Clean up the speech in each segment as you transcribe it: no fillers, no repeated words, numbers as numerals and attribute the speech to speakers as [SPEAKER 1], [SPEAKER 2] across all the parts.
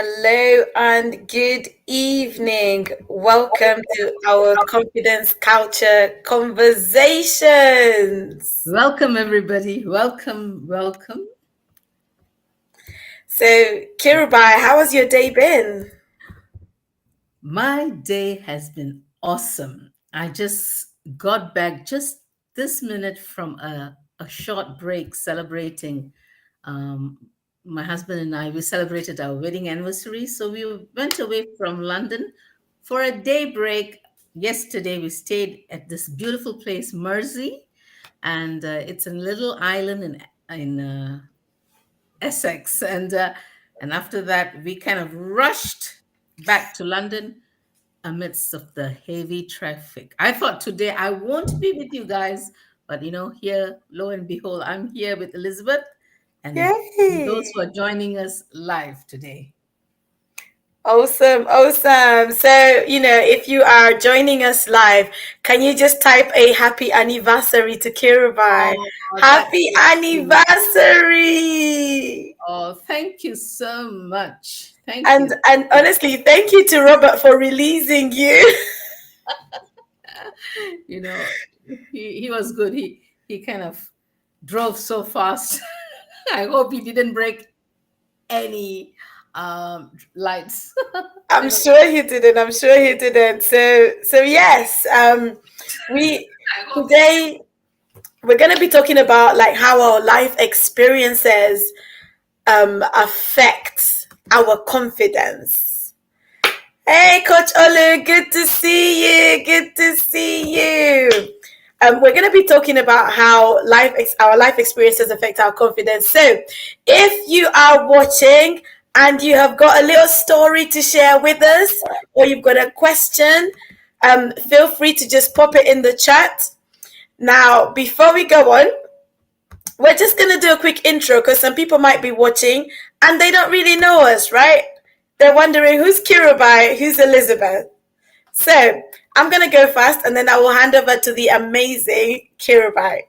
[SPEAKER 1] Hello and good evening. Welcome to our Confidence Culture Conversations.
[SPEAKER 2] Welcome, everybody. Welcome.
[SPEAKER 1] So, Kirubai, how has your day been?
[SPEAKER 2] My day has been awesome. I just got back just this minute from a short break celebrating. Um, my husband and I, we celebrated our wedding anniversary. So we went away from London for a day break. Yesterday, we stayed at this beautiful place, Mersey, and it's a little island in Essex, and after that we kind of rushed back to London amidst of the heavy traffic. I thought today I won't be with you guys, but here, lo and behold, I'm here with Elizabeth and those
[SPEAKER 1] Yay!
[SPEAKER 2] who are joining us live today.
[SPEAKER 1] Awesome, awesome. So, if you are joining us live, can you just type a happy anniversary to Kirubai?
[SPEAKER 2] Oh, that's
[SPEAKER 1] Happy
[SPEAKER 2] so sweet.
[SPEAKER 1] anniversary!
[SPEAKER 2] Oh, thank you so much. Thank
[SPEAKER 1] And
[SPEAKER 2] you.
[SPEAKER 1] and honestly, thank you to Robert for releasing you.
[SPEAKER 2] you know, he was good. He kind of drove so fast. I hope he didn't break any lights. I
[SPEAKER 1] I'm
[SPEAKER 2] don't.
[SPEAKER 1] sure he didn't. I'm sure he didn't. So yes, we
[SPEAKER 2] I hope.
[SPEAKER 1] today we're going to be talking about like how our life experiences affect our confidence. Hey, Coach Olu, good to see you. Good to see you. We're going to be talking about how our life experiences affect our confidence. So, if you are watching and you have got a little story to share with us, or you've got a question, feel free to just pop it in the chat. Now, before we go on, we're just going to do a quick intro because some people might be watching and they don't really know us, right? They're wondering who's Kirabai, who's Elizabeth. So I'm going to go first and then I will hand over to the amazing Kirabai.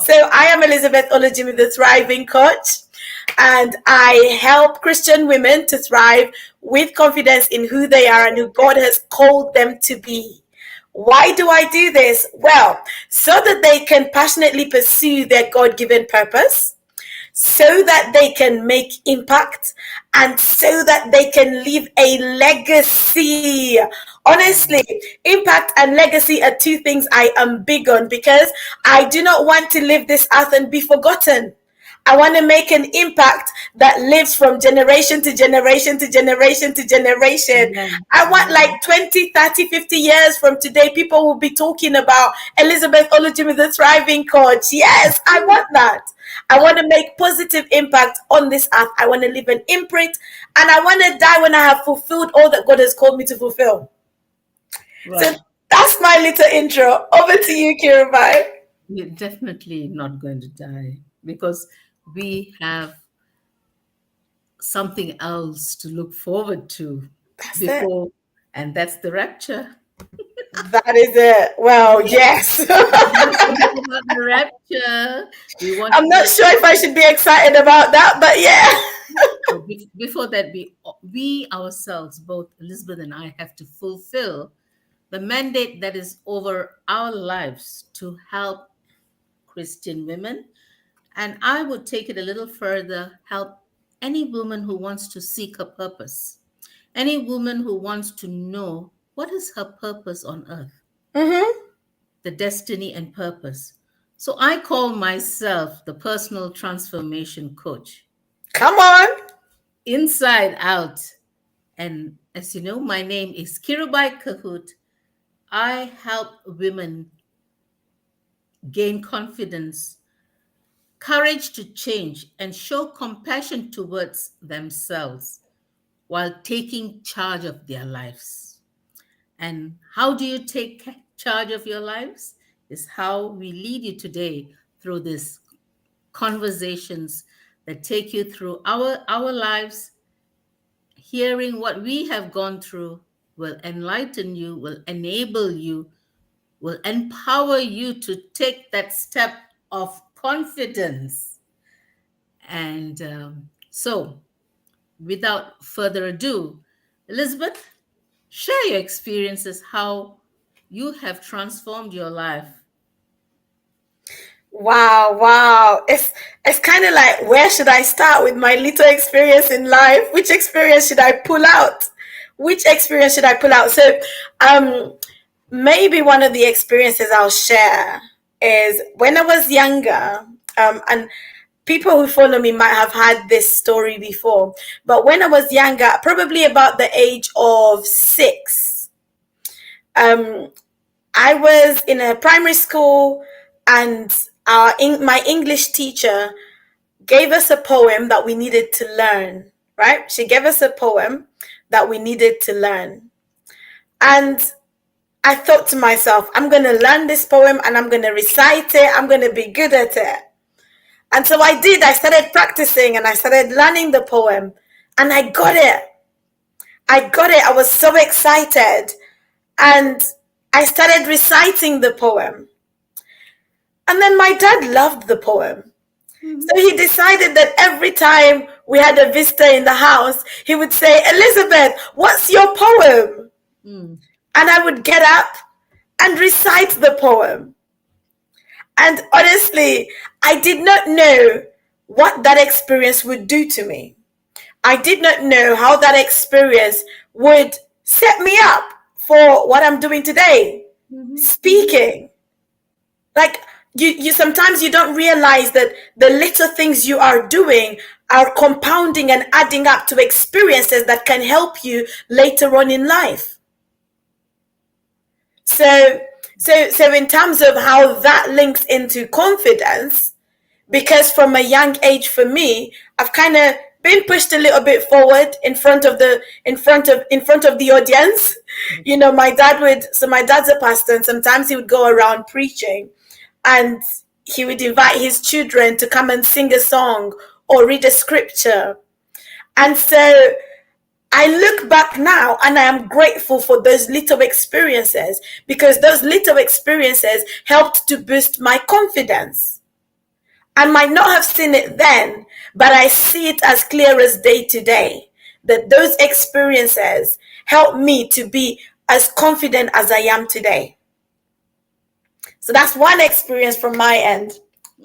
[SPEAKER 1] So I am Elizabeth Olajimi, the Thriving Coach, and I help Christian women to thrive with confidence in who they are and who God has called them to be. Why do I do this? Well, so that they can passionately pursue their God given purpose, so that they can make impact, and so that they can leave a legacy. Honestly, impact and legacy are two things I am big on because I do not want to live this earth and be forgotten. I want to make an impact that lives from generation to generation to generation to generation.
[SPEAKER 2] Amen.
[SPEAKER 1] I want
[SPEAKER 2] Amen.
[SPEAKER 1] like 20, 30, 50 years from today, people will be talking about Elizabeth Olujimi, the Thriving Coach. Yes, I want that. I want to make positive impact on this earth. I want to leave an imprint and I want to die when I have fulfilled all that God has called me to fulfill. So
[SPEAKER 2] Well,
[SPEAKER 1] that's my little intro. Over to you, Kirabai.
[SPEAKER 2] we're definitely not going to die because we have something else to look forward to
[SPEAKER 1] That's it.
[SPEAKER 2] before, and that's the rapture.
[SPEAKER 1] That is it. Well, yes.
[SPEAKER 2] We want to know about the rapture. We want
[SPEAKER 1] I'm
[SPEAKER 2] to
[SPEAKER 1] not
[SPEAKER 2] know.
[SPEAKER 1] sure if I should be excited about that, but yeah.
[SPEAKER 2] So before that, we ourselves, both Elizabeth and I, have to fulfill the mandate that is over our lives to help Christian women. And I would take it a little further, help any woman who wants to seek her purpose, any woman who wants to know what is her purpose on earth,
[SPEAKER 1] Mm-hmm.
[SPEAKER 2] the destiny and purpose. So I call myself the personal transformation coach,
[SPEAKER 1] Come on.
[SPEAKER 2] inside out. And as you know, my name is Kirubai Kahoot. I help women gain confidence, courage to change, and show compassion towards themselves while taking charge of their lives. And how do you take charge of your lives? Is how we lead you today through these conversations that take you through our lives. Hearing what we have gone through will enlighten you, will enable you, will empower you to take that step of confidence. And so without further ado, Elizabeth, share your experiences, how you have transformed your life.
[SPEAKER 1] Wow, wow. It's kind of like, where should I start with my little experience in life? Which experience should I pull out? Which experience should I pull out? So, um, maybe one of the experiences I'll share is when I was younger, and people who follow me might have had this story before, but when I was younger, probably about the age of 6, um, I was in a primary school, and my English teacher gave us a poem that we needed to learn, right? She gave us a poem that we needed to learn. And I thought to myself, I'm going to learn this poem and I'm going to recite it. I'm going to be good at it. And so I did. I started practicing and I started learning the poem, and I got it. I got it. I was so excited. And I started reciting the poem. And then my dad loved the poem.
[SPEAKER 2] Mhm.
[SPEAKER 1] So he decided that every time we had a visitor in the house, he would say, Elizabeth, what's your poem?
[SPEAKER 2] Mm.
[SPEAKER 1] And I would get up and recite the poem. And honestly, I did not know what that experience would do to me. I did not know how that experience would set me up for what I'm doing today,
[SPEAKER 2] Mhm.
[SPEAKER 1] speaking. Like, you sometimes you don't realize that the little things you are doing are compounding and adding up to experiences that can help you later on in life. So so in terms of how that links into confidence, because from a young age for me, I've kind of been pushed a little bit forward in front of the audience. You know, my dad's a pastor, and sometimes he would go around preaching, and he would invite his children to come and sing a song or read a scripture. And so I look back now and I am grateful for those little experiences, because those little experiences helped to boost my confidence. I might not have seen it then, but I see it as clear as day today that those experiences helped me to be as confident as I am today. So that's one experience from my end.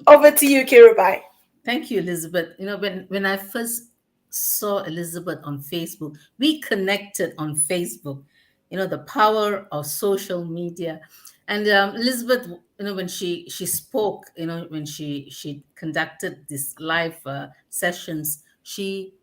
[SPEAKER 1] Over to you, Kirubai.
[SPEAKER 2] Thank you, Elizabeth. When I first saw Elizabeth on Facebook, we connected on Facebook. The power of social media, and Elizabeth, when she spoke, when she conducted these live sessions, she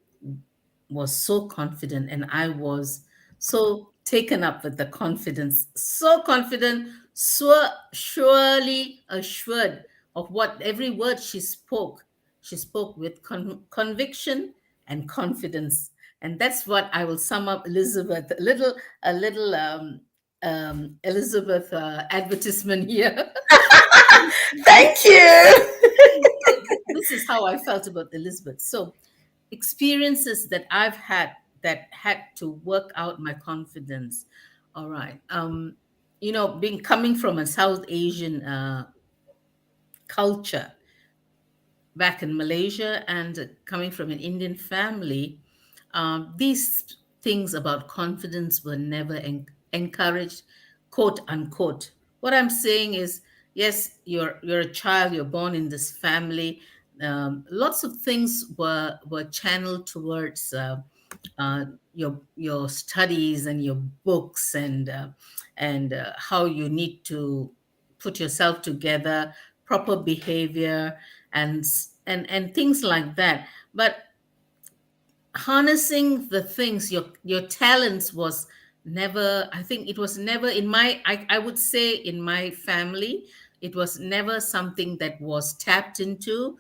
[SPEAKER 2] was so confident, and I was so taken up with the confidence, so confident, so surely assured of what every word she spoke. She spoke with conviction and confidence, and that's what I will sum up Elizabeth. A little Elizabeth advertisement here.
[SPEAKER 1] Thank you.
[SPEAKER 2] So this is how I felt about Elizabeth. So experiences that I've had that had to work out my confidence. All right. Being coming from a South Asian culture back in Malaysia, and coming from an Indian family, these things about confidence were never encouraged, quote unquote. What I'm saying is, yes, you're a child, you're born in this family. Lots of things were channeled towards uh, your studies and your books, and how you need to put yourself together, proper behavior, and things like that. But harnessing the things, your talents, was never, I think it was never in my, I would say, in my family, it was never something that was tapped into.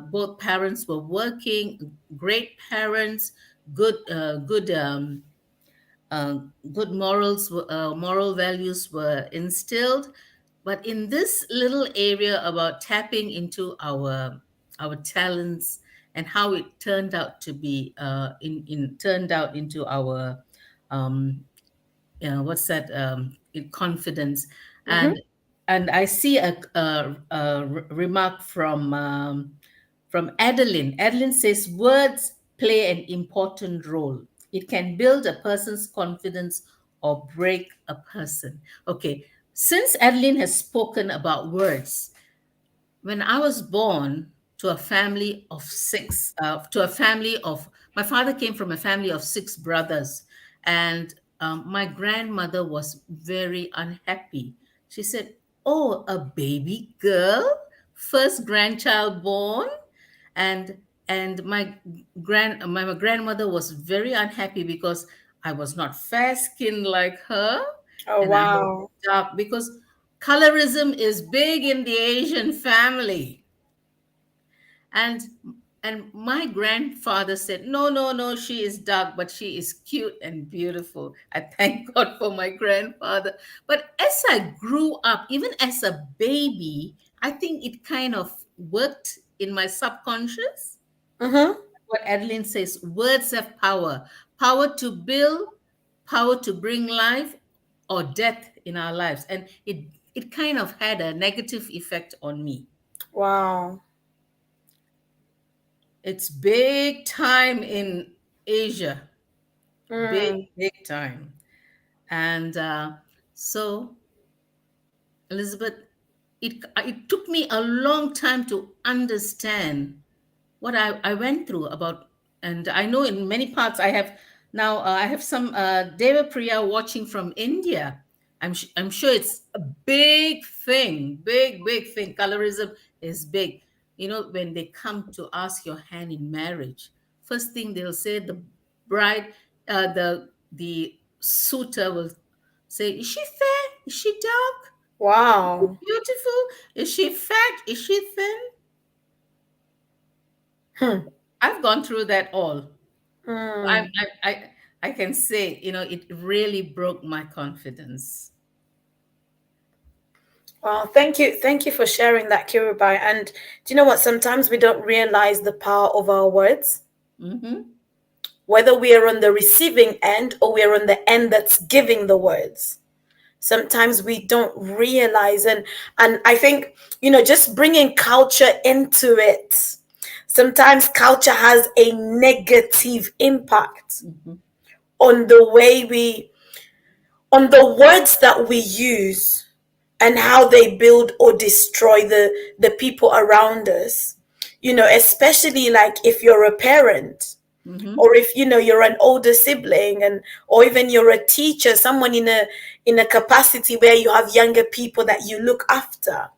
[SPEAKER 2] Both parents were working, great parents, good morals, moral values were instilled. But in this little area about tapping into our talents, and how it turned out to be in turned out into our um, what's that confidence.
[SPEAKER 1] Mm-hmm.
[SPEAKER 2] And I see a remark from Adeline. Adeline says, words play an important role. It can build a person's confidence or break a person. Okay, since Adeline has spoken about words, when I was born to a family of six, my father came from a family of six brothers, and my grandmother was very unhappy. She said, "Oh, a baby girl, first grandchild born," and my grandmother was very unhappy because I was not fair skinned like her,
[SPEAKER 1] Oh,
[SPEAKER 2] and I was
[SPEAKER 1] wow.
[SPEAKER 2] dark because colorism is big in the Asian family. And my grandfather said, "No, no, no, she is dark, but she is cute and beautiful." I thank God for my grandfather. But as I grew up, even as a baby, I think it kind of worked in my subconscious.
[SPEAKER 1] Mm-hmm.
[SPEAKER 2] What Adeline says, words have power, power to build, power to bring life or death in our lives. And it kind of had a negative effect on me.
[SPEAKER 1] Wow.
[SPEAKER 2] It's big time in Asia, big,
[SPEAKER 1] Mm.
[SPEAKER 2] big time. And so, Elizabeth, it took me a long time to understand what I went through about, and I know in many parts I have now, I have some Deva Priya watching from India. I'm sure it's a big thing, big thing. Colorism is big. You know, when they come to ask your hand in marriage, first thing they'll say, the bride, the suitor will say, "Is she fair? Is she dark? Is she
[SPEAKER 1] Wow.
[SPEAKER 2] beautiful? Is she fat? Is she thin?"
[SPEAKER 1] Hmm.
[SPEAKER 2] I've gone through that all. I,
[SPEAKER 1] Mm.
[SPEAKER 2] I, I, I can say, it really broke my confidence.
[SPEAKER 1] Well, thank you. Thank you for sharing that, Kirubai. And do you know what? Sometimes we don't realize the power of our words,
[SPEAKER 2] Hmm.
[SPEAKER 1] whether we are on the receiving end or we are on the end that's giving the words. Sometimes we don't realize, and I think, just bringing culture into it. Sometimes culture has a negative impact
[SPEAKER 2] Hmm.
[SPEAKER 1] on on the words that we use and how they build or destroy the people around us. Especially like if you're a parent,
[SPEAKER 2] Hmm.
[SPEAKER 1] or if you're an older sibling, and or even you're a teacher, someone in a capacity where you have younger people that you look after.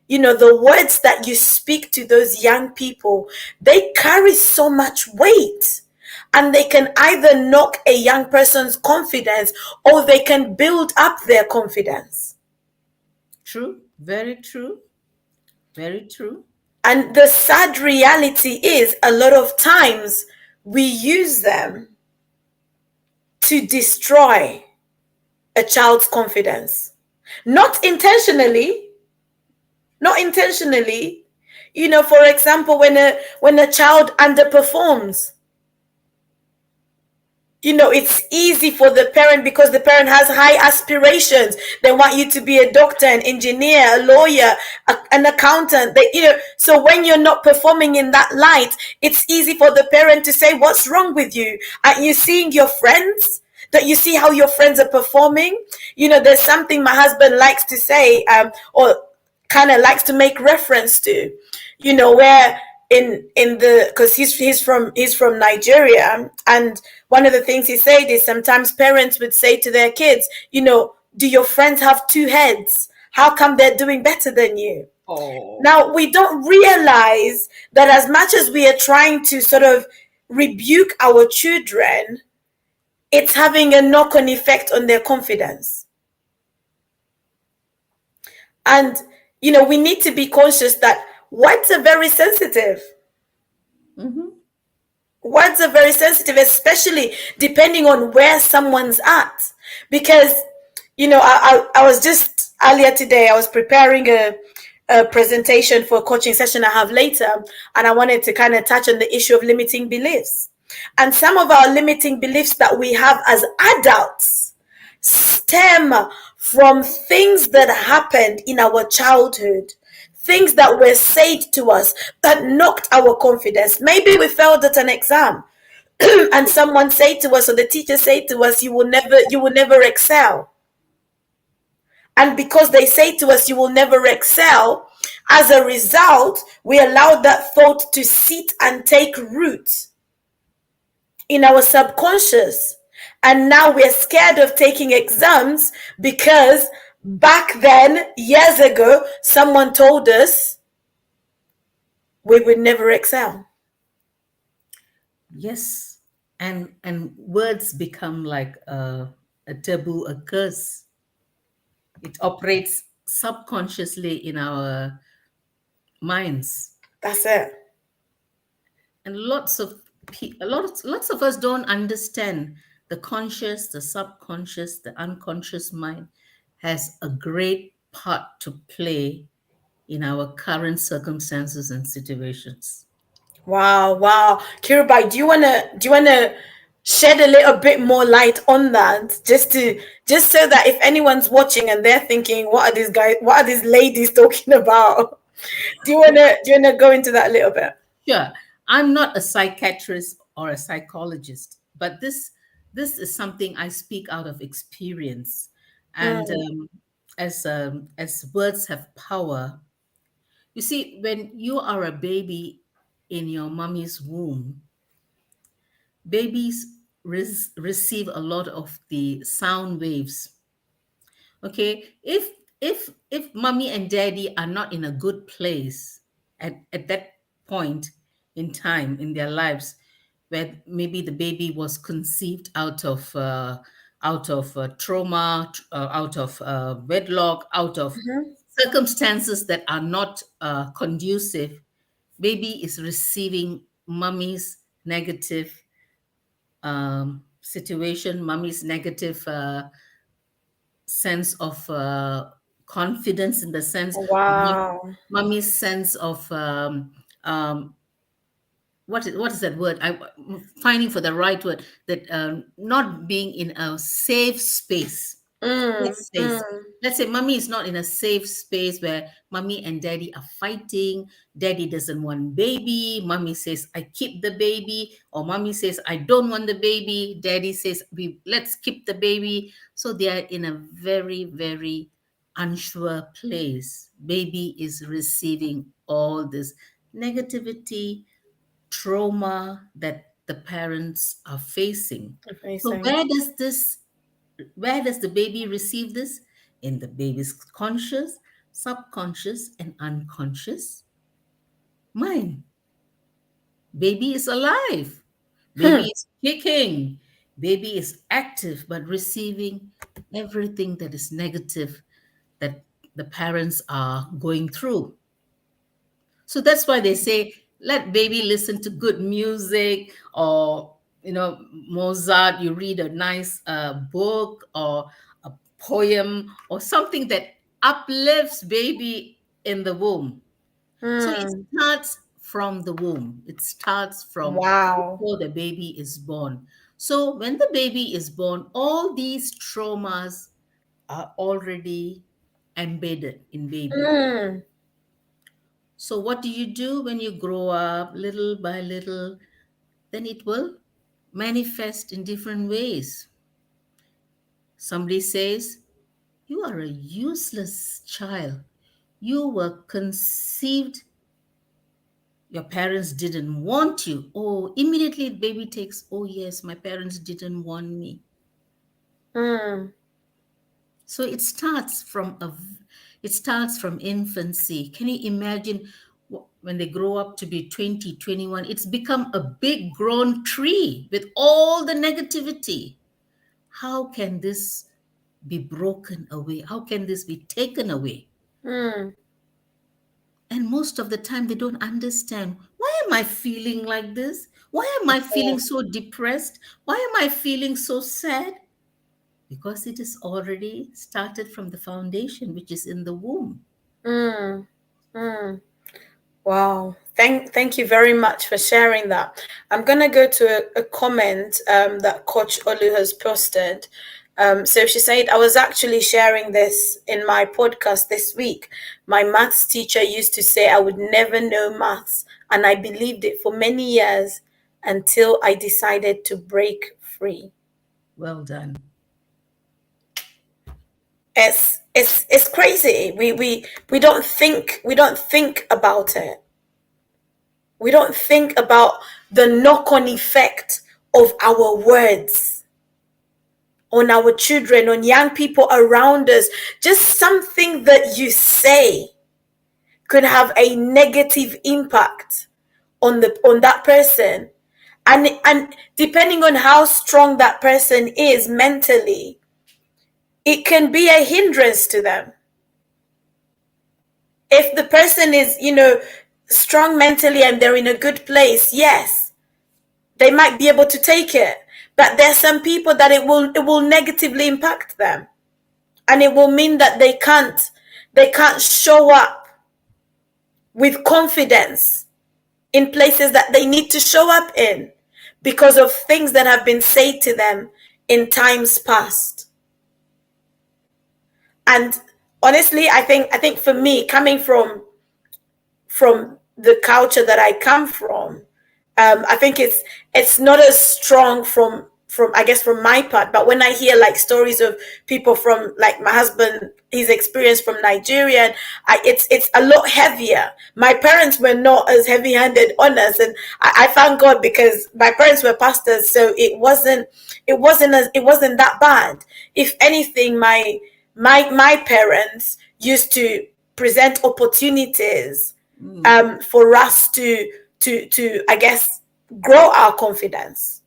[SPEAKER 1] The words that you speak to those young people, they carry so much weight, and they can either knock a young person's confidence or they can build up their confidence.
[SPEAKER 2] True. Very true. Very true.
[SPEAKER 1] And the sad reality is, a lot of times we use them to destroy a child's confidence. Not intentionally, not intentionally. For example, when a child underperforms, it's easy for the parent, because the parent has high aspirations. They want you to be a doctor, an engineer, a lawyer, an accountant. So when you're not performing in that light, it's easy for the parent to say, "What's wrong with you? Aren't you seeing your friends? Don't you see how your friends are performing?" There's something my husband likes to say, or kind of likes to make reference to, where in the because he's from Nigeria, and one of the things he said is, sometimes parents would say to their kids, "Do your friends have two heads? How come they're doing better than you?"
[SPEAKER 2] Oh.
[SPEAKER 1] Now, we don't realize that as much as we are trying to sort of rebuke our children, it's having a knock-on effect on their confidence. And we need to be conscious that words are very sensitive.
[SPEAKER 2] Hmm.
[SPEAKER 1] Words are very sensitive, especially depending on where someone's at. Because, I was just earlier today, I was preparing a presentation for a coaching session I have later, and I wanted to kind of touch on the issue of limiting beliefs. And some of our limiting beliefs that we have as adults stem from things that happened in our childhood, things that were said to us that knocked our confidence. Maybe we failed at an exam and someone said to us, or the teacher said to us, you will never excel. And because they say to us, you will never excel, as a result, we allow that thought to sit and take root in our subconscious. And now we're scared of taking exams because back then, years ago, someone told us we would never excel.
[SPEAKER 2] Yes. And words become like a taboo, a curse. It operates subconsciously in our minds.
[SPEAKER 1] That's it.
[SPEAKER 2] And lots of us don't understand the conscious, the subconscious, the unconscious mind has a great part to play in our current circumstances and situations.
[SPEAKER 1] Wow, wow. Kirubai, do you wanna shed a little bit more light on that? Just so that if anyone's watching and they're thinking, what are these ladies talking about? Do you wanna go into that a little bit?
[SPEAKER 2] Sure, I'm not a psychiatrist or a psychologist, but this is something I speak out of experience. And
[SPEAKER 1] Mm,
[SPEAKER 2] as words have power, you see, when you are a baby in your mommy's womb, babies receive a lot of the sound waves. Okay, if mommy and daddy are not in a good place at that point in time in their lives, where maybe the baby was conceived out of trauma, out of wedlock, out of
[SPEAKER 1] mhm.
[SPEAKER 2] circumstances that are not conducive, baby is receiving mommy's negative situation, mommy's negative sense of confidence, in the sense
[SPEAKER 1] Wow.
[SPEAKER 2] mommy's sense of um, what is that word? I'm finding for the right word, that not being in a safe space.
[SPEAKER 1] Mm,
[SPEAKER 2] Let's say,
[SPEAKER 1] mm,
[SPEAKER 2] let's say mommy is not in a safe space where mommy and daddy are fighting. Daddy doesn't want baby. Mommy says, I keep the baby. Or mommy says, I don't want the baby. Daddy says, let's keep the baby. So they are in a very, very unsure place. Baby is receiving all this negativity, trauma that the parents are facing. So
[SPEAKER 1] amazing.
[SPEAKER 2] where does the baby receive this? In the baby's conscious, subconscious, and unconscious mind. Baby is alive. Baby
[SPEAKER 1] Hmm,
[SPEAKER 2] is kicking. Baby is active, but receiving everything that is negative that the parents are going through. So that's why they say, let baby listen to good music, or, Mozart, you read a nice book or a poem or something that uplifts baby in the womb. So it
[SPEAKER 1] hmm.
[SPEAKER 2] starts from the womb. It starts from
[SPEAKER 1] Wow.
[SPEAKER 2] before the baby is born. So when the baby is born, all these traumas are already embedded in baby.
[SPEAKER 1] Mm,
[SPEAKER 2] So, what do you do when you grow up little by little? Then it will manifest in different ways. Somebody says, you are a useless child. You were conceived, your parents didn't want you. Oh, immediately baby takes, oh, yes, my parents didn't want me.
[SPEAKER 1] mm,
[SPEAKER 2] So it starts from infancy. Can you imagine when they grow up to be 20, 21? It's become a big grown tree with all the negativity. How can this be broken away? How can this be taken away?
[SPEAKER 1] mm.
[SPEAKER 2] And most of the time, they don't understand. Why am I feeling like this? Why am I feeling so depressed? Why am I feeling so sad? Because it is already started from the foundation, which is in the womb.
[SPEAKER 1] Mm, mm. Wow. Thank you very much for sharing that. I'm gonna go to a comment that Coach Olu has posted. So she said, I was actually sharing this in my podcast this week. My maths teacher used to say I would never know maths, and I believed it for many years until I decided to break free.
[SPEAKER 2] Well done.
[SPEAKER 1] It's crazy. We don't think about it. We don't think about the knock-on effect of our words on our children, on young people around us. Just something that you say could have a negative impact on that person. And depending on how strong that person is mentally, it can be a hindrance to them. If the person is, strong mentally and they're in a good place, yes, they might be able to take it. But there's some people that it will negatively impact them. And it will mean that they can't show up with confidence in places that they need to show up in because of things that have been said to them in times past. And honestly, I think for me, coming from the culture that I come from, I think it's not as strong from I guess from my part. But when I hear like stories of people from like my husband, his experience from Nigeria, and it's a lot heavier. My parents were not as heavy-handed on us, and I thank God because my parents were pastors, so it wasn't that bad. If anything, my parents used to present opportunities for us to I guess grow our confidence.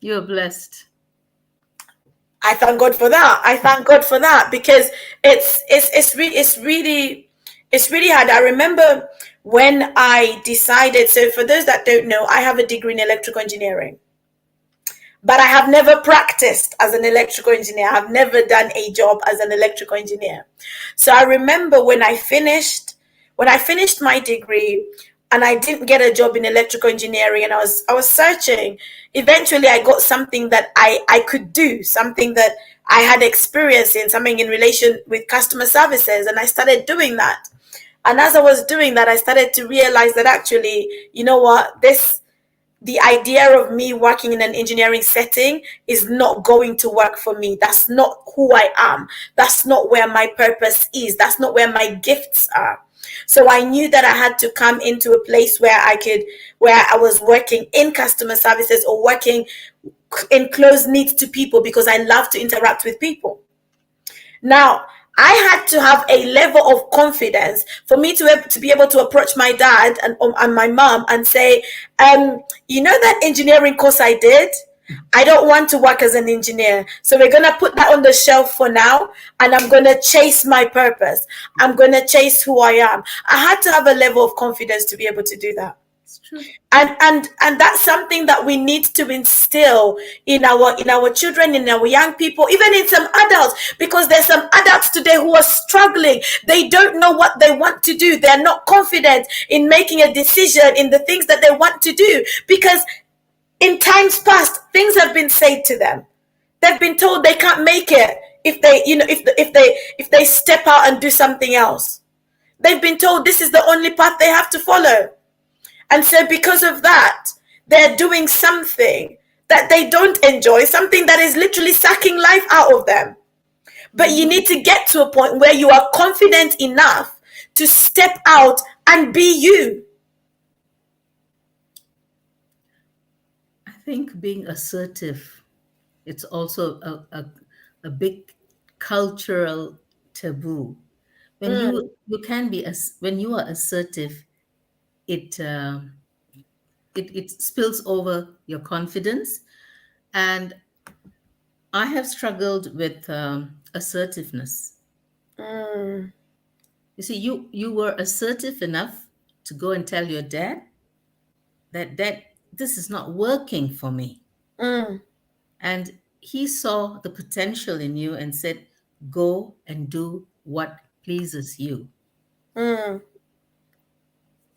[SPEAKER 2] You're blessed.
[SPEAKER 1] I thank God for that. I thank God for that because it's really hard. I remember when I decided. So for those that don't know, I have a degree in electrical engineering, but I have never practiced as an electrical engineer. I've never done a job as an electrical engineer. So I remember when I finished my degree and I didn't get a job in electrical engineering, and I was searching. Eventually I got something that I could do, something that I had experience in, something in relation with customer services, and I started doing that. And as I was doing that, I started to realize that actually, you know what, the idea of me working in an engineering setting is not going to work for me. That's not who I am. That's not where my purpose is. That's not where my gifts are. So I knew that I had to come into a place where I was working in customer services or working in close knit to people because I love to interact with people. Now, I had to have a level of confidence for me to be able to approach my dad and my mom and say, that engineering course I did, I don't want to work as an engineer. So we're going to put that on the shelf for now. And I'm going to chase my purpose. I'm going to chase who I am. I had to have a level of confidence to be able to do that.
[SPEAKER 2] It's true.
[SPEAKER 1] And that's something that we need to instill in our children, in our young people, even in some adults, because there's some adults today who are struggling. They don't know what they want to do. They're not confident in making a decision in the things that they want to do because in times past things have been said to them. They've been told they can't make it if they if they step out and do something else. They've been told this is the only path they have to follow. And so because of that, they're doing something that they don't enjoy, something that is literally sucking life out of them. But you need to get to a point where you are confident enough to step out and be you.
[SPEAKER 2] I think being assertive, it's also a big cultural taboo. When you can be when you are assertive, it it spills over your confidence. And I have struggled with assertiveness.
[SPEAKER 1] Mm,
[SPEAKER 2] You see, you were assertive enough to go and tell your dad that this is not working for me,
[SPEAKER 1] mm,
[SPEAKER 2] and he saw the potential in you and said, "Go and do what pleases you."
[SPEAKER 1] mm,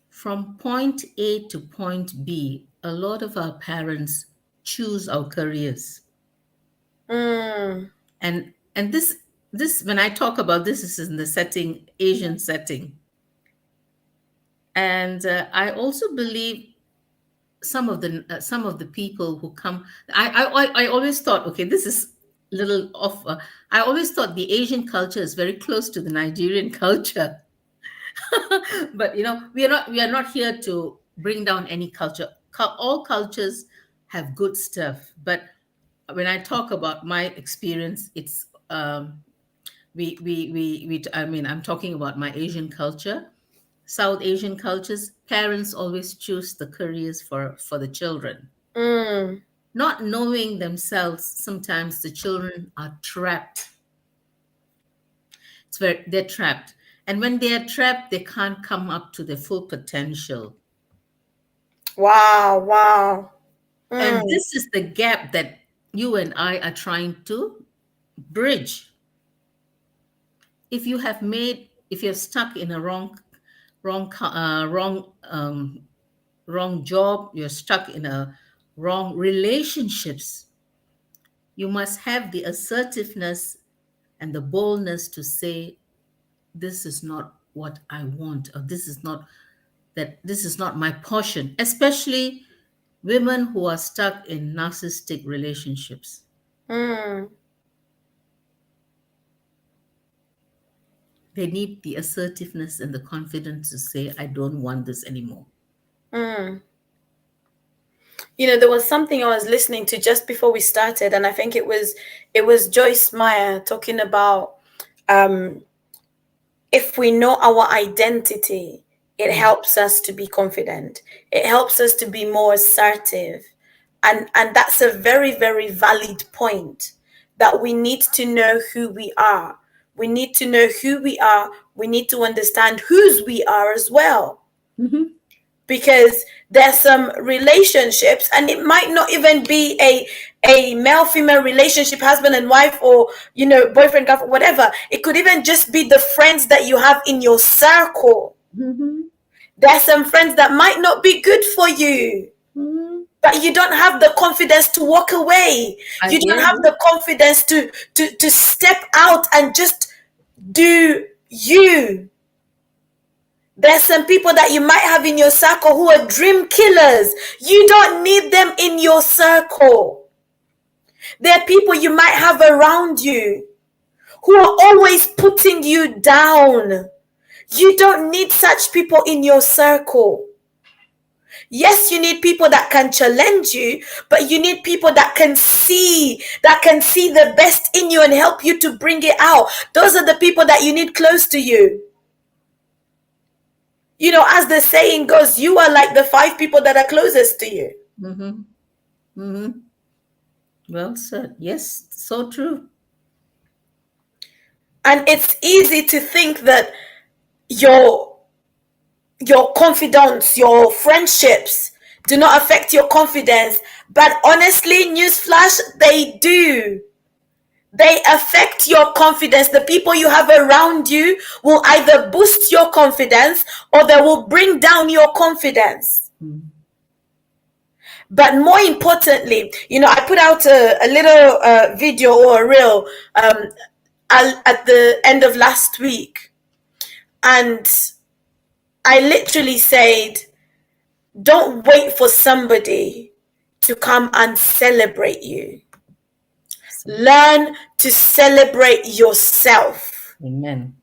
[SPEAKER 2] From point A to point B, a lot of our parents choose our careers.
[SPEAKER 1] Mm.
[SPEAKER 2] And this when I talk about this, this is in the setting, Asian setting. And I also believe some of the people who come, I always thought, okay, this is little off. I always thought the Asian culture is very close to the Nigerian culture. But we are not here to bring down any culture. All cultures have good stuff, but when I talk about my experience, it's I mean, I'm talking about my Asian culture. South Asian cultures, parents always choose the careers for the children,
[SPEAKER 1] Mm.
[SPEAKER 2] not knowing themselves. Sometimes the children are trapped. It's where they're trapped, and when they are trapped, they can't come up to their full potential.
[SPEAKER 1] Wow, wow.
[SPEAKER 2] And
[SPEAKER 1] Mm.
[SPEAKER 2] this is the gap that you and I are trying to bridge. If you're stuck in a wrong job, you're stuck in a wrong relationships, you must have the assertiveness and the boldness to say, this is not what I want, or this is not my portion, especially women who are stuck in narcissistic relationships.
[SPEAKER 1] Mm.
[SPEAKER 2] They need the assertiveness and the confidence to say, I don't want this anymore.
[SPEAKER 1] Mm. There was something I was listening to just before we started, and I think it was Joyce Meyer talking about, um, if we know our identity, it
[SPEAKER 2] Mm.
[SPEAKER 1] helps us to be confident. It helps us to be more assertive. And that's a very, very valid point, that we need to know who we are. We need to know who we are. We need to understand whose we are as well.
[SPEAKER 2] Mhm.
[SPEAKER 1] Because there's some relationships, and it might not even be a male female relationship, husband and wife, or boyfriend girlfriend, whatever. It could even just be the friends that you have in your circle.
[SPEAKER 2] Mhm.
[SPEAKER 1] There's some friends that might not be good for you,
[SPEAKER 2] Mhm.
[SPEAKER 1] but you don't have the confidence to walk away.
[SPEAKER 2] I
[SPEAKER 1] You don't
[SPEAKER 2] hear
[SPEAKER 1] have
[SPEAKER 2] you.
[SPEAKER 1] the confidence to step out and just do you. There's some people that you might have in your circle who are dream killers. You don't need them in your circle. There are people you might have around you who are always putting you down. You don't need such people in your circle. Yes, you need people that can challenge you, but you need people that can see the best in you and help you to bring it out. Those are the people that you need close to you. As the saying goes, you are like the five people that are closest to you.
[SPEAKER 2] Mhm. Mhm. Well said. Yes, so true.
[SPEAKER 1] And it's easy to think that your your confidence, your friendships do not affect your confidence. But honestly, newsflash, they do. They affect your confidence. The people you have around you will either boost your confidence or they will bring down your confidence.
[SPEAKER 2] Mm.
[SPEAKER 1] But more importantly, I put out a little video or a reel, at the end of last week. And I literally said, don't wait for somebody to come and celebrate you. Learn to celebrate yourself.
[SPEAKER 2] Amen.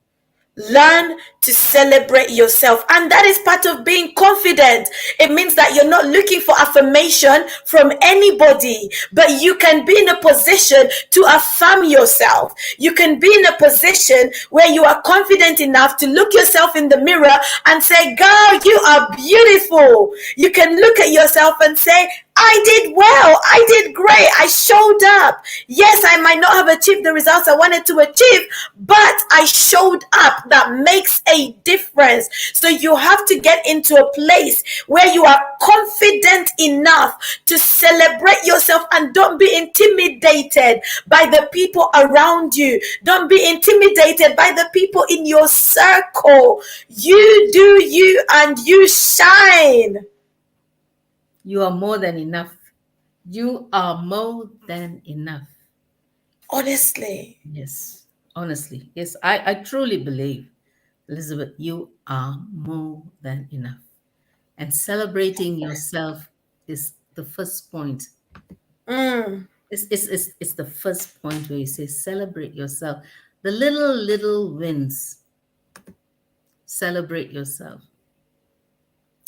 [SPEAKER 1] Learn to celebrate yourself. And that is part of being confident. It means that you're not looking for affirmation from anybody, but you can be in a position to affirm yourself. You can be in a position where you are confident enough to look yourself in the mirror and say, girl, you are beautiful. You can look at yourself and say, I did well. I did great. I showed up. Yes, I might not have achieved the results I wanted to achieve, but I showed up. That makes a difference. So you have to get into a place where you are confident enough to celebrate yourself, and don't be intimidated by the people around you. Don't be intimidated by the people in your circle. You do you and you shine.
[SPEAKER 2] You are more than enough. You are more than enough.
[SPEAKER 1] Honestly.
[SPEAKER 2] Yes, honestly. Yes, I truly believe, Elizabeth, you are more than enough. And celebrating yourself is the first point.
[SPEAKER 1] Mm,
[SPEAKER 2] It's the first point where you say, celebrate yourself. The little wins, celebrate yourself.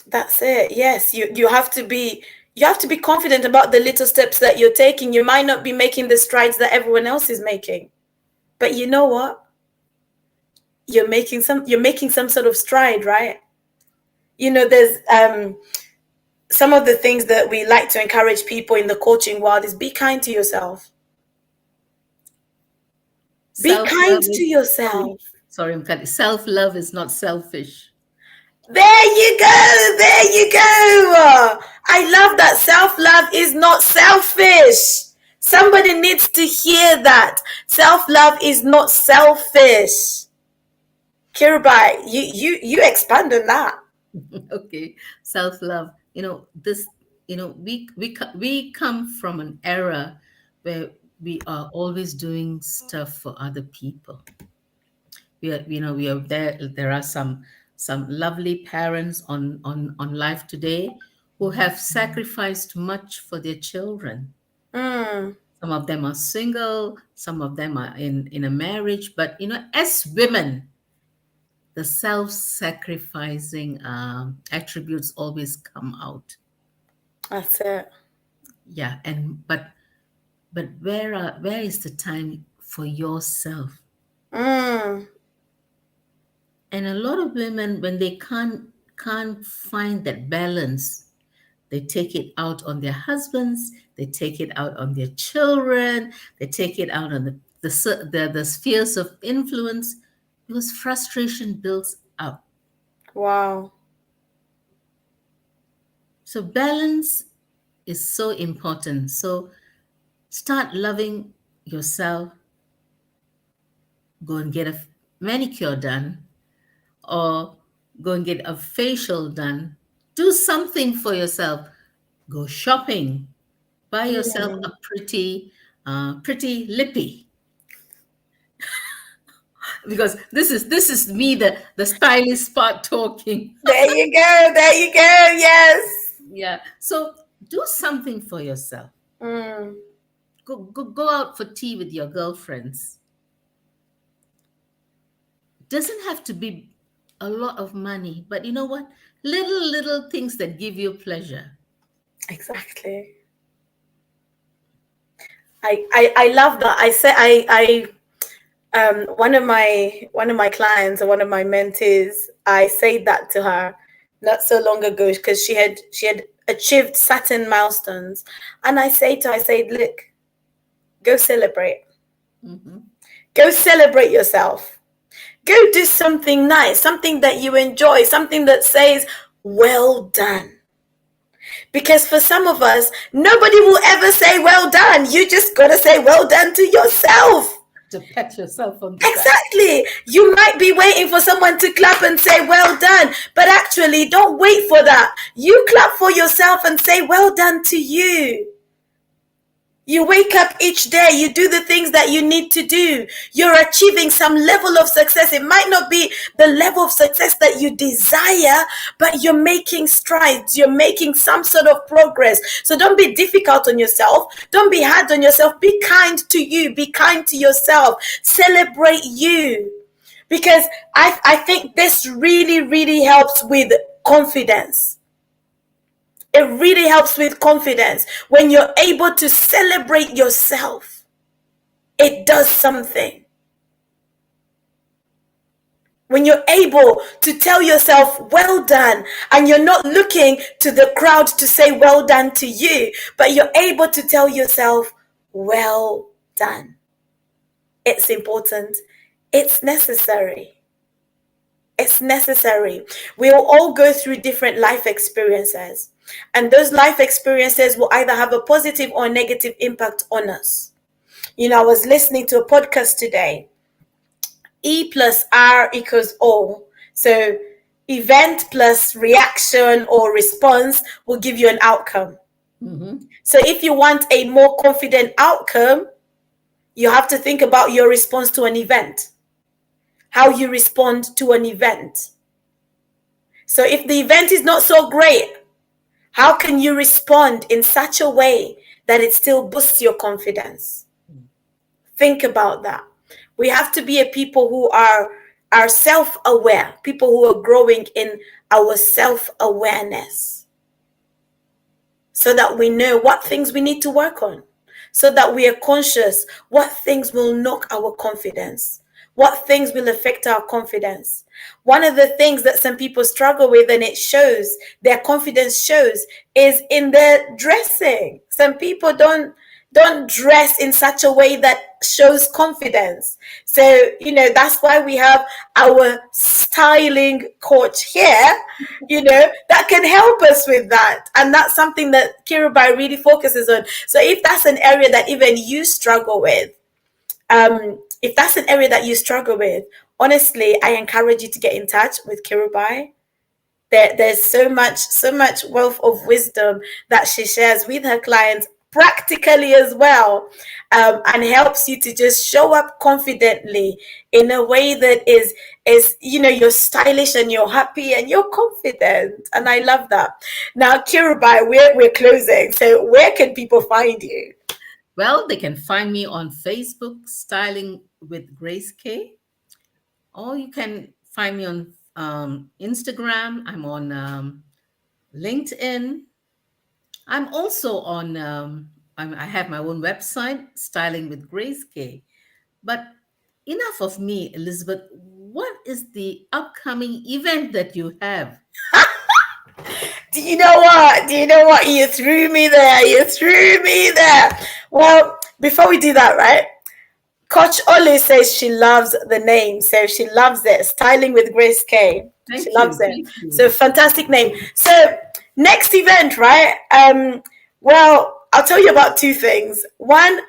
[SPEAKER 1] that's it. Yes, you have to be confident about the little steps that you're taking. You might not be making the strides that everyone else is making. But you know what? You're making some sort of stride, right? There's some of the things that we like to encourage people in the coaching world is be kind to yourself. Be
[SPEAKER 2] Self
[SPEAKER 1] kind
[SPEAKER 2] love
[SPEAKER 1] to
[SPEAKER 2] is, sorry,
[SPEAKER 1] yourself.
[SPEAKER 2] sorry, I'm cutting. Self love is not selfish.
[SPEAKER 1] There you go. There you go. I love that. Self love is not selfish. Somebody needs to hear that. Self love is not selfish. Kirabai, you expand on that.
[SPEAKER 2] Okay, self love. This. We come from an era where we are always doing stuff for other people. We are there. There are some lovely parents on life today who have sacrificed much for their children.
[SPEAKER 1] Mm,
[SPEAKER 2] Some of them are single, some of them are in a marriage, but as women, the self-sacrificing attributes always come out.
[SPEAKER 1] that's it.
[SPEAKER 2] Yeah, and but where is the time for yourself?
[SPEAKER 1] Mm,
[SPEAKER 2] And a lot of women, when they can't find that balance, they take it out on their husbands, they take it out on their children, they take it out on the spheres of influence, because frustration builds up.
[SPEAKER 1] wow.
[SPEAKER 2] So balance is so important. So start loving yourself, go and get a manicure done, or go and get a facial done. Do something for yourself. Go shopping. Buy yourself a
[SPEAKER 1] Mm.
[SPEAKER 2] pretty lippy. Because this is me, the stylist part talking.
[SPEAKER 1] There you go. There you go. Yes.
[SPEAKER 2] Yeah. So do something for yourself.
[SPEAKER 1] Mm,
[SPEAKER 2] Go out for tea with your girlfriends. Doesn't have to be a lot of money, but you know what? Little things that give you pleasure.
[SPEAKER 1] exactly. I love that. I say one of my clients or one of my mentees, I said that to her not so long ago because she had achieved certain milestones, and I say to her, I said, look, go celebrate,
[SPEAKER 2] Mhm.
[SPEAKER 1] go celebrate yourself, go do something nice, something that you enjoy, something that says well done. Because for some of us, nobody will ever say well done. You just gotta say well done to yourself.
[SPEAKER 2] To pat yourself on the back.
[SPEAKER 1] Exactly. You might be waiting for someone to clap and say, well done. But actually, don't wait for that. You clap for yourself and say, well done to you. You wake up each day, you do the things that you need to do. You're achieving some level of success. It might not be the level of success that you desire, but you're making strides. You're making some sort of progress. So don't be difficult on yourself. Don't be hard on yourself. Be kind to you. Be kind to yourself. Celebrate you. Because I think this really, really helps with confidence. It really helps with confidence when you're able to celebrate yourself. It does something. When you're able to tell yourself, well done, and you're not looking to the crowd to say, well done to you, but you're able to tell yourself, well done. It's important. It's necessary. It's necessary. We'll all go through different life experiences, and those life experiences will either have a positive or negative impact on us. I was listening to a podcast today. E plus R equals O. So event plus reaction or response will give you an outcome.
[SPEAKER 2] Mhm.
[SPEAKER 1] So if you want a more confident outcome, You have to think about your response to an event, how you respond to an event. So if the event is not so great, how can you respond in such a way that it still boosts your confidence? Think about that. We have to be a people who are self-aware, people who are growing in our self-awareness, so that we know what things we need to work on, so that we are conscious what things will knock our confidence, what things will affect our confidence. One of the things that some people struggle with, and it shows, their confidence shows, is in their dressing. Some people don't dress in such a way that shows confidence. So, that's why we have our styling coach here, that can help us with that. And that's something that Kirubai really focuses on. So if that's an area that even you struggle with, if that's an area that you struggle with, honestly, I encourage you to get in touch with Kirubai. There's so much wealth of wisdom that she shares with her clients practically as well, and helps you to just show up confidently in a way that is you're stylish and you're happy and you're confident. And I love that. Now, Kirubai, we're closing, so where can people find you?
[SPEAKER 2] Well, they can find me on Facebook, Styling with Grace K, or you can find me on Instagram. I'm on LinkedIn. I'm also on, I have my own website, Styling with Grace K. But enough of me, Elizabeth. What is the upcoming event that you have?
[SPEAKER 1] Do you know what? You threw me there. You threw me there. Well, before we do that, right? Coach Oli says she loves the name, so she loves it. Styling with Grace K. She
[SPEAKER 2] Thank
[SPEAKER 1] loves
[SPEAKER 2] you.
[SPEAKER 1] it.
[SPEAKER 2] Thank you.
[SPEAKER 1] So fantastic name. So next event, right? Well, I'll tell you about two things. One,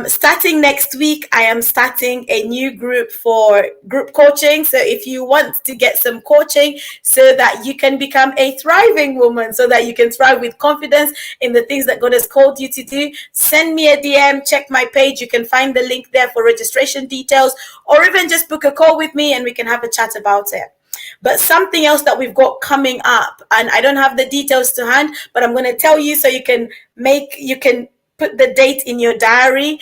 [SPEAKER 1] starting next week, I am starting a new group for group coaching. So if you want to get some coaching so that you can become a thriving woman, so that you can thrive with confidence in the things that God has called you to do, send me a DM, check my page. You can find the link there for registration details, or even just book a call with me and we can have a chat about it. But something else that we've got coming up, and I don't have the details to hand, but I'm going to tell you so you can put the date in your diary.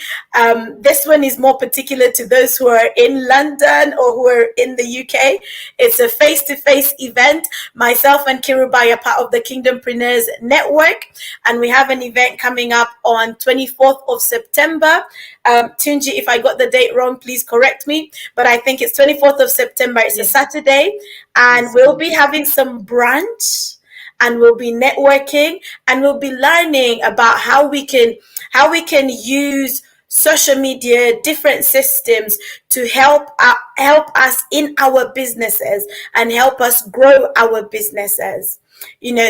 [SPEAKER 1] This one is more particular to those who are in London or who are in the UK. It's a face-to-face event. Myself and Kirubai are part of the Kingdompreneurs Network, and we have an event coming up on 24th of September. Tunji, if I got the date wrong, please correct me, but I think it's 24th of September. It's a
[SPEAKER 2] Yes.
[SPEAKER 1] Saturday, and
[SPEAKER 2] Yes.
[SPEAKER 1] we'll be having some brunch, and we'll be networking, and we'll be learning about how we can use social media, different systems to help us in our businesses and help us grow our businesses.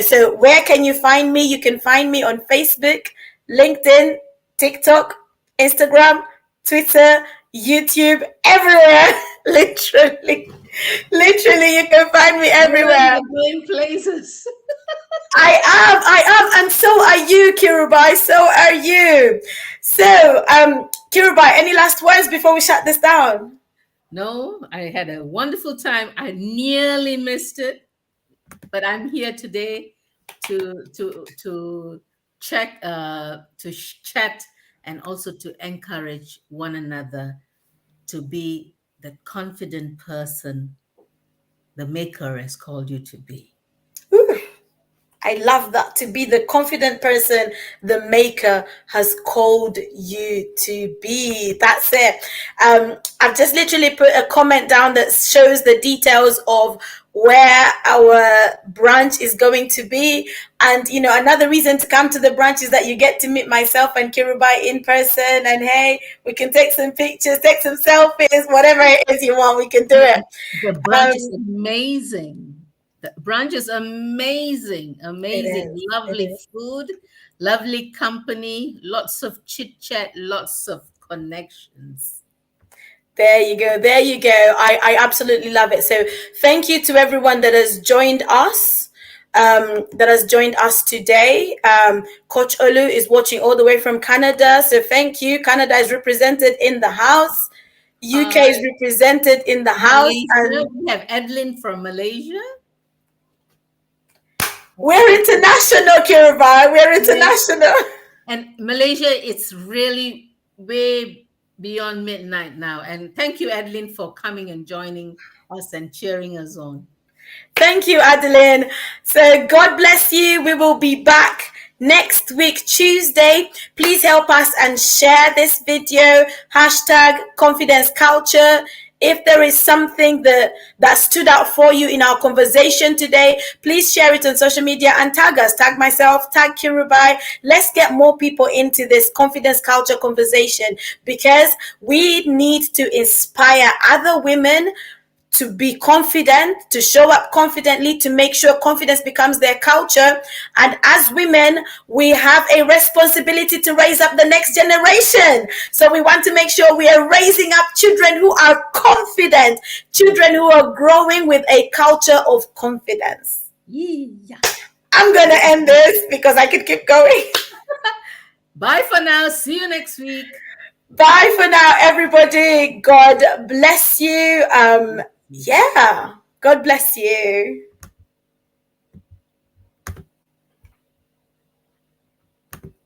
[SPEAKER 1] So where can you find me? You can find me on Facebook, LinkedIn, TikTok, Instagram, Twitter, YouTube, everywhere. Literally, you can find me everywhere.
[SPEAKER 2] You're going places.
[SPEAKER 1] I am, and so are you, Kirubai. So are you. So, Kirubai, any last words before we shut this down?
[SPEAKER 2] No, I had a wonderful time. I nearly missed it, but I'm here today to check chat and also to encourage one another to be the confident person the maker has called you to be.
[SPEAKER 1] Ooh, I love that. To be the confident person the maker has called you to be. That's it. I've just literally put a comment down that shows the details of where our branch is going to be. And, another reason to come to the branch is that you get to meet myself and Kirubai in person. And hey, we can take some pictures, take some selfies, whatever it is you want, we can do it.
[SPEAKER 2] The brunch is amazing. The brunch is amazing, amazing.
[SPEAKER 1] It
[SPEAKER 2] Lovely
[SPEAKER 1] is.
[SPEAKER 2] food, lovely company, lots of chit chat, lots of connections.
[SPEAKER 1] There you go. There you go. I absolutely love it. So thank you to everyone that has joined us. that has joined us today. Coach Olu is watching all the way from Canada. So thank you. Canada is represented in the house. UK
[SPEAKER 2] Uh,
[SPEAKER 1] is represented in the house.
[SPEAKER 2] Malaysia,
[SPEAKER 1] And
[SPEAKER 2] we have Evelyn from Malaysia.
[SPEAKER 1] we're
[SPEAKER 2] Okay.
[SPEAKER 1] international, Kiribai. We're
[SPEAKER 2] Yes.
[SPEAKER 1] international.
[SPEAKER 2] And Malaysia, it's really way beyond midnight now. And thank you, Adeline, for coming and joining us and cheering us on.
[SPEAKER 1] Thank you, Adeline. So God bless you. We will be back next week, Tuesday. Please help us and share this video. Hashtag confidence culture. If there is something that stood out for you in our conversation today, please share it on social media and tag us. Tag myself, tag Kirubai. Let's get more people into this confidence culture conversation, because we need to inspire other women to be confident, to show up confidently, to make sure confidence becomes their culture. And as women, we have a responsibility to raise up the next generation. So we want to make sure we are raising up children who are confident, children who are growing with a culture of confidence.
[SPEAKER 2] Yeah.
[SPEAKER 1] I'm going to end this because I could keep going.
[SPEAKER 2] Bye for now. See you next week.
[SPEAKER 1] Bye for now, everybody. God bless you. Yeah, God bless you.